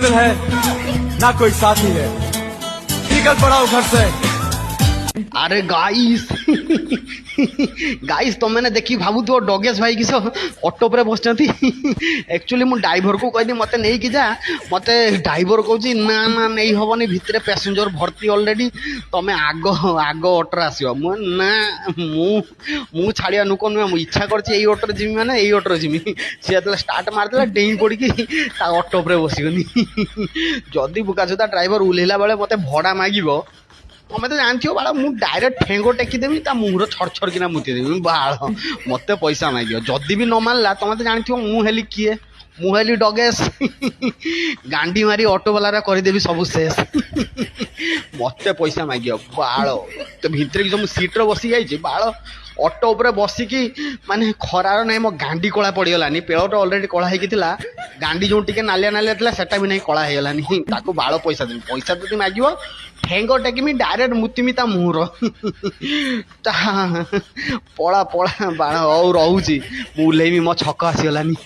है ना कोई साथी है, निकल पड़ा घर से। अरे गाइस गाइस तो मैंने देखी भावु तो डगेश भाई किस ऑटो पर बस एक्चुअली मु ड्राइवर को कहदी मत नहीं कि जा मत ड्राइवर कहूँ ना ना नहीं हेनी भितर पैसेंजर भर्ती ऑलरेडी तमें आग आग ऑटो आस ना मु छाड़िया नुक नुह इच्छा कर ऑटो जीवी मैंने यही ऑटो जीवी सी जो स्टार्ट मारदेला डेई पड़ी ऑटो पर बसगनी जदि बुकाचुदा ड्राइवर ओह्लैला बेले मत भड़ा मागिब तुम तो जानती हो बाड़ा मुझे डायरेक्ट ठेंगो टेकीदेवी ता मुहर छड़ छड़ किना मुतीदेवी बाड़ मत पैसा मांग जदि भी न मानला तुम तो जानती हो मुझे किए मुझे डगेश गांडी मारी ऑटो वाला करदेवी सब शेष मत पैसा मांग बाड़ तो भितर की सीट्रे बसी जाइए बाड़ ऑटो उपर बसिकी माने खरार ना मो गांडी कला पड़गलानी पेड़टा अलरेडी कला होता गांडी जो टे नालिया नालिया था सेटा भी नहीं कला होगलानी ताको बाड़ पैसा देवी पैसा जब मागिब ठेंग टेकमी डायरेक्ट मुतिमी ता मुहर पड़ा पड़ा बाण और रोची मुझे मो छक आसीगलानी